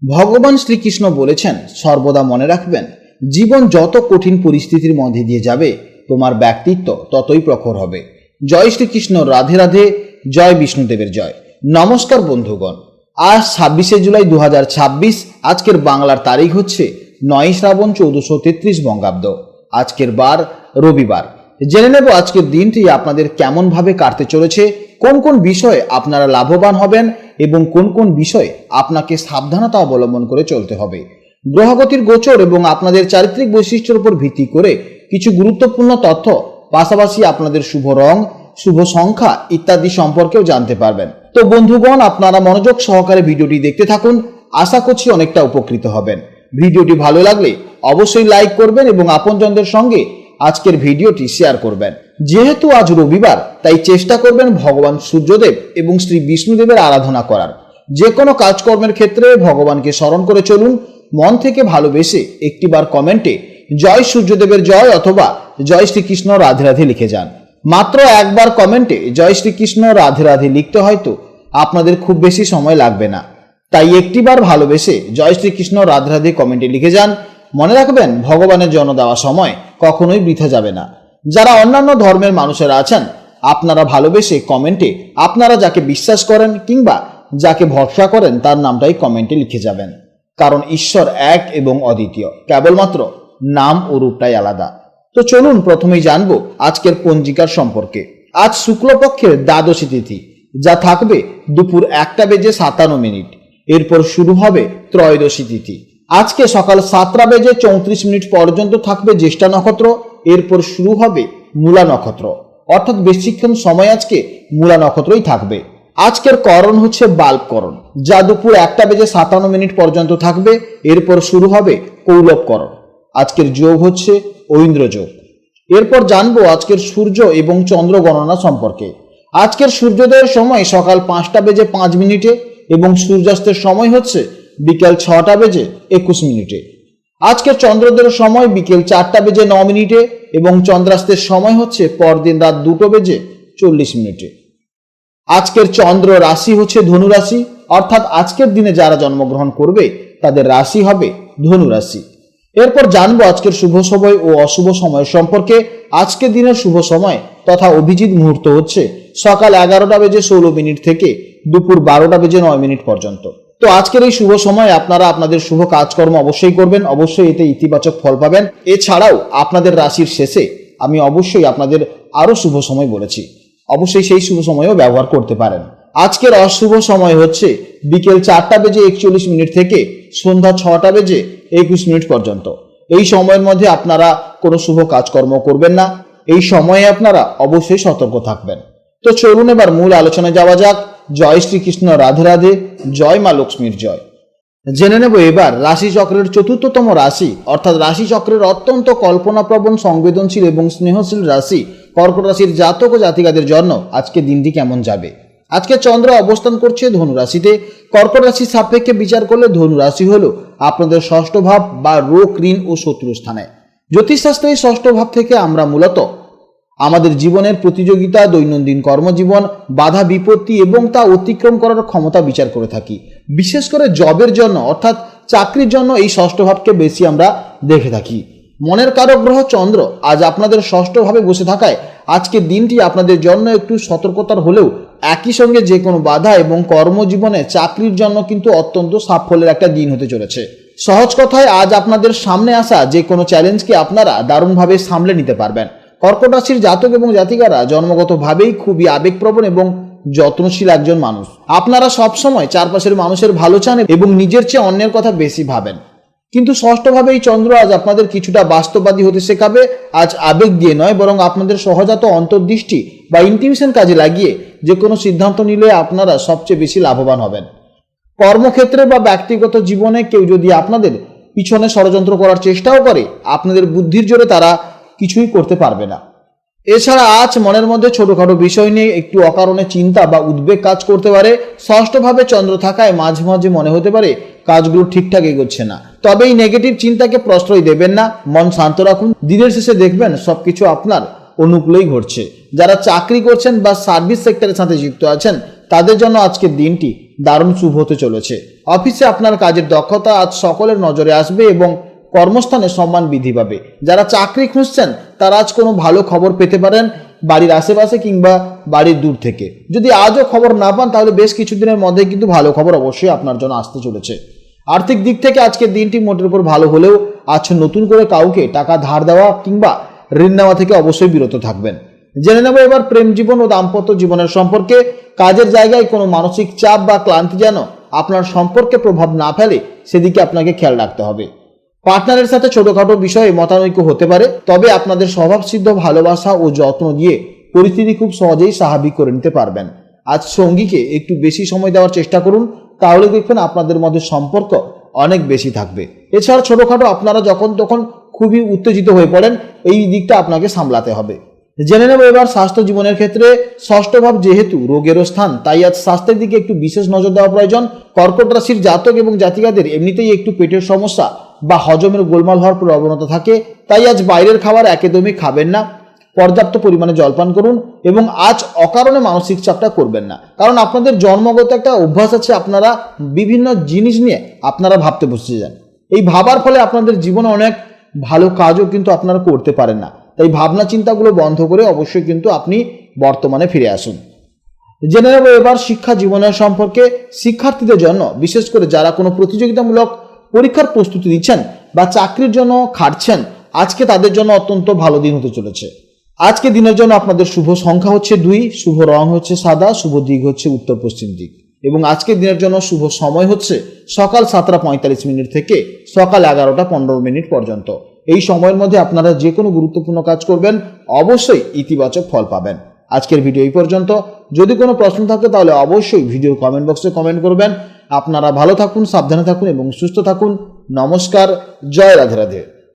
ভগবান শ্রীকৃষ্ণ বলেছেন, সর্বদা মনে রাখবেন, জীবন যত কঠিন পরিস্থিতির মধ্যে দিয়ে যাবে তোমার ব্যক্তিত্ব ততই প্রখর হবে। জয় শ্রীকৃষ্ণ, রাধে রাধে, জয় বিষ্ণুদেবের জয়। নমস্কার বন্ধুগণ, আজ 26শে জুলাই 2026। আজকের বাংলার তারিখ হচ্ছে 9 শ্রাবণ 1433 বঙ্গাব্দ। আজকের বার রবিবার। জেনে নেব আজকের দিনটি আপনাদের কেমন ভাবে কাটতে চলেছে, কোন কোন বিষয়ে আপনারা লাভবান হবেন এবং কোন কোন বিষয়ে আপনাকে সাবধানতা অবলম্বন করে চলতে হবে। গ্রহগতির গোচর এবং আপনাদের চারিত্রিক বৈশিষ্ট্যের উপর ভিত্তি করে কিছু গুরুত্বপূর্ণ তথ্য, পাশাপাশি আপনাদের শুভ রং, শুভ সংখ্যা ইত্যাদি সম্পর্কেও জানতে পারবেন। তো বন্ধুগণ, আপনারা মনোযোগ সহকারে ভিডিওটি দেখতে থাকুন। আশা করছি অনেকটা উপকৃত হবেন। ভিডিওটি ভালো লাগলে অবশ্যই লাইক করবেন এবং আপনজনদের সঙ্গে আজকের ভিডিওটি শেয়ার করবেন। যেহেতু আজ রবিবার, তাই চেষ্টা করবেন ভগবান সূর্যদেব এবং শ্রী বিষ্ণুদেবের আরাধনা করার। যে কোনো কাজকর্মের ক্ষেত্রে ভগবানকে স্মরণ করে চলুন। মন থেকে ভালোবেসে একটিবার কমেন্টে জয় সূর্যদেবের জয় অথবা জয় শ্রীকৃষ্ণ রাধে রাধে লিখে যান। মাত্র একবার কমেন্টে জয় শ্রীকৃষ্ণ রাধে রাধে লিখতে হয়তো আপনাদের খুব বেশি সময় লাগবে না, তাই একটিবার ভালোবেসে জয় শ্রীকৃষ্ণ রাধে রাধে কমেন্টে লিখে যান। মনে রাখবেন, ভগবানের জন্য দেওয়া সময় কখনোই বৃথা যাবে না। যারা অন্যান্য ধর্মের মানুষেরা আছেন, আপনারা ভালোবেসে কমেন্টে আপনারা যাকে বিশ্বাস করেন কিংবা যাকে ভরসা করেন তার নামটাই কমেন্টে লিখে যাবেন। কারণ ঈশ্বর এক এবং অদ্বিতীয়, কেবলমাত্র নাম ও রূপটাই আলাদা। তো চলুন প্রথমেই জানবো আজকের পঞ্জিকার সম্পর্কে। আজ শুক্লপক্ষের দ্বাদশী তিথি, যা থাকবে দুপুর 1:57। এরপর শুরু হবে ত্রয়োদশী তিথি। আজকে সকাল 7:34 পর্যন্ত থাকবে জ্যেষ্ঠা নক্ষত্র। এরপর শুরু হবে মূলা নক্ষত্র, অর্থাৎ বেশিক্ষণ সময় আজকে মূলা নক্ষত্রই থাকবে। আজকের করণ হচ্ছে বাল্বকরণ, যা দুপুর 1:57 পর্যন্ত থাকবে। এরপর শুরু হবে কৌলবকরণ। আজকের যোগ হচ্ছে ঐন্দ্র যোগ। এরপর জানবো আজকের সূর্য এবং চন্দ্র গণনা সম্পর্কে। আজকের সূর্যোদয়ের সময় সকাল 5:05 এবং সূর্যাস্তের সময় হচ্ছে বিকেল 6:21। আজকের চন্দ্রোদয়ের সময় বিকেল 4:09 এবং চন্দ্রাস্তের সময় হচ্ছে পরদিন রাত 2:40। আজকের চন্দ্র রাশি হচ্ছে ধনু রাশি, অর্থাৎ আজকের দিনে যারা জন্মগ্রহণ করবে তাদের রাশি হবে ধনু রাশি। এরপর জানবো আজকের শুভ সময় ও অশুভ সময় সম্পর্কে। আজকের দিনের শুভ সময় তথা অভিজিৎ মুহূর্ত হচ্ছে সকাল 11:16 থেকে দুপুর 12:09 পর্যন্ত। তো আজকের এই শুভ সময় আপনারা আপনাদের শুভ কাজকর্ম অবশ্যই করবেন, অবশ্যই এতে ইতিবাচক ফল পাবেন। এছাড়াও আপনাদের রাশির শেষে আমি অবশ্যই আপনাদের আরো শুভ সময় বলেছি, অবশ্যই সেই শুভ সময়ও ব্যবহার করতে পারেন। আজকের অশুভ সময় হচ্ছে বিকেল 4:41 থেকে সন্ধ্যা 6:21 পর্যন্ত। এই সময়ের মধ্যে আপনারা কোনো শুভ কাজকর্ম করবেন না। এই সময়ে আপনারা অবশ্যই সতর্ক থাকবেন। তো চলুন এবার মূল আলোচনায় যাওয়া যাক। জয় শ্রীকৃষ্ণ, রাধে রাধে, জয় মা লক্ষ্মীর জয়। জেনে নেব এবার রাশি চক্রের চতুর্থতম রাশি, অর্থাৎ রাশি চক্রের অত্যন্ত কল্পনাপ্রবণ, সংবেদনশীল এবং স্নেহশীল রাশি কর্কট রাশির জাতক ও জাতিকাদের জন্য আজকে দিনটি কেমন যাবে। আজকে চন্দ্র অবস্থান করছে ধনু রাশিতে। কর্কট রাশির সাপেক্ষে বিচার করলে ধনু রাশি হলো আপনাদের ষষ্ঠ ভাব বা রোগ, ঋণ ও শত্রু স্থানে। জ্যোতিষশাস্ত্রে এই ষষ্ঠ ভাব থেকে আমরা মূলত আমাদের জীবনের প্রতিযোগিতা, দৈনন্দিন কর্মজীবন, বাধা বিপত্তি এবং তা অতিক্রম করার ক্ষমতা বিচার করে থাকি। বিশেষ করে জবের জন্য অর্থাৎ চাকরির জন্য এই ষষ্ঠ ভাবকে বেশি আমরা দেখে থাকি। মনের কারক গ্রহ চন্দ্র আজ আপনাদের ষষ্ঠ ভাবে বসে থাকায় আজকের দিনটি আপনাদের জন্য একটু সতর্কতার হলেও একই সঙ্গে যে কোনো বাধা এবং কর্মজীবনে চাকরির জন্য কিন্তু অত্যন্ত সাফল্যের একটা দিন হতে চলেছে। সহজ কথায় আজ আপনাদের সামনে আসা যে কোনো চ্যালেঞ্জকে আপনারা দারুণভাবে সামলে নিতে পারবেন। কর্কট রাশির জাতক এবং জাতিকারা জন্মগতভাবেই খুবই আবেগপ্রবণ এবং যত্নশীল একজন মানুষ। আপনারা সবসময় চারপাশের মানুষের ভালো চান এবং নিজের চেয়ে অন্যের কথা বেশি ভাবেন। কিন্তু ষষ্ঠভাবে এই চন্দ্র আজ আপনাদের কিছুটা বাস্তববাদী হতে শেখাবে। আজ আবেগ দিয়ে নয়, বরং আপনাদের সহজাত অন্তর্দৃষ্টি বা ইনটিউশন কাজে লাগিয়ে যে কোনো সিদ্ধান্ত নিলে আপনারা সবচেয়ে বেশি লাভবান হবেন। কর্মক্ষেত্রে বা ব্যক্তিগত জীবনে কেউ যদি আপনাদের পিছনে ষড়যন্ত্র করার চেষ্টাও করে, আপনাদের বুদ্ধির জোরে তারা কিছুই করতে পারবে না। এছাড়া আজ মনের মধ্যে ছোটখাটো বিষয় নিয়ে একটু অকারণে চিন্তা বা উদ্বেগ কাজ করতে পারে। ষষ্ঠভাবে চন্দ্র থাকায় মাঝে মাঝে মনে হতে পারে কাজগুলো ঠিকঠাক এগোচ্ছে না। তবে এই নেগেটিভ চিন্তাকে প্রশ্রয় দেবেন না, মন শান্ত রাখুন। দিনের শেষে দেখবেন সবকিছু আপনার অনুকূলেই ঘটছে। যারা চাকরি করছেন বা সার্ভিস সেক্টরের সাথে যুক্ত আছেন তাদের জন্য আজকের দিনটি দারুণ শুভ হতে চলেছে। অফিসে আপনার কাজের দক্ষতা আজ সকলের নজরে আসবে এবং কর্মস্থানে সম্মান বৃদ্ধি পাবে। যারা চাকরি খুঁজছেন তারা আজ কোনো ভালো খবর পেতে পারেন বাড়ির আশেপাশে কিংবা বাড়ির দূর থেকে। যদি আজও খবর না পান তাহলে বেশ কিছুদিনের মধ্যে কিন্তু ভালো খবর অবশ্যই আপনার জন্য আসতে চলেছে। আর্থিক দিক থেকে আজকের দিনটি মোটের উপর ভালো হলেও আজ নতুন করে কাউকে টাকা ধার দেওয়া কিংবা ঋণ নেওয়া থেকে অবশ্যই বিরত থাকবেন। জেনে নেব এবার প্রেম জীবন ও দাম্পত্য জীবনের সম্পর্কে। কাজের জায়গায় কোনো মানসিক চাপ বা ক্লান্তি যেন আপনার সম্পর্কে প্রভাব না ফেলে সেদিকে আপনাকে খেয়াল রাখতে হবে। পার্টনারের সাথে ছোটখাটো বিষয়ে মতানৈক্য হতে পারে, তবে আপনাদের স্বভাবসিদ্ধ ভালোবাসা ও যত্ন দিয়ে পরিস্থিতি খুব সহজেই স্বাভাবিক করে নিতে পারবেন। আজ সঙ্গীকে একটু বেশি সময় দেওয়ার চেষ্টা করুন, তাহলে দেখবেন আপনাদের মধ্যে সম্পর্ক অনেক বেশি থাকবে। এছাড়া ছোটখাটো আপনারা যখন তখন খুবই উত্তেজিত হয়ে পড়েন, এই দিকটা আপনাকে সামলাতে হবে। জেনে নেব এবার স্বাস্থ্য জীবনের ক্ষেত্রে। ষষ্ঠ ভাব যেহেতু রোগেরও স্থান, তাই আজ স্বাস্থ্যের দিকে একটু বিশেষ নজর দেওয়া প্রয়োজন। কর্কট রাশির জাতক এবং জাতিকাদের এমনিতেই একটু পেটের সমস্যা বা হজমের গোলমাল হওয়ার প্রবণতা থাকে, তাই আজ বাইরের খাবার একদমই খাবেন না। পর্যাপ্ত পরিমাণে জলপান করুন এবং আজ অকারণে মানসিক চাপটা করবেন না, কারণ আপনাদের জন্মগত একটা অভ্যাস আছে, আপনারা বিভিন্ন জিনিস নিয়ে আপনারা ভাবতে বসে যান। এই ভাবার ফলে আপনাদের জীবনে অনেক ভালো কাজও কিন্তু আপনারা করতে পারেন না। তাই ভাবনা চিন্তাগুলো বন্ধ করে অবশ্যই কিন্তু আপনি বর্তমানে ফিরে আসুন। জেনে নেব এবার শিক্ষা জীবনের সম্পর্কে। শিক্ষার্থীদের জন্য, বিশেষ করে যারা কোনো প্রতিযোগিতামূলক পরীক্ষার প্রস্তুতি নিচ্ছেন বা চাকরির জন্য খাটছেন, আজকে তাদের জন্য অত্যন্ত ভালো দিন হতে চলেছে। আজকে দিনের জন্য আপনাদের শুভ সংখ্যা হচ্ছে 2, শুভ রং হচ্ছে সাদা, শুভ দিক হচ্ছে উত্তর পশ্চিম দিক এবং আজকের দিনের জন্য শুভ সময় হচ্ছে সকাল 7:45 থেকে সকাল 11:15 পর্যন্ত। এই সময়ের মধ্যে আপনারা যে কোনো গুরুত্বপূর্ণ কাজ করবেন, অবশ্যই ইতিবাচক ফল পাবেন। আজকের ভিডিও এই পর্যন্ত। যদি কোনো প্রশ্ন থাকে তাহলে অবশ্যই ভিডিও কমেন্ট বক্সে কমেন্ট করবেন। আপনারা ভালো থাকুন, সাবধানে থাকুন এবং সুস্থ থাকুন। নমস্কার, জয় রাধে রাধে।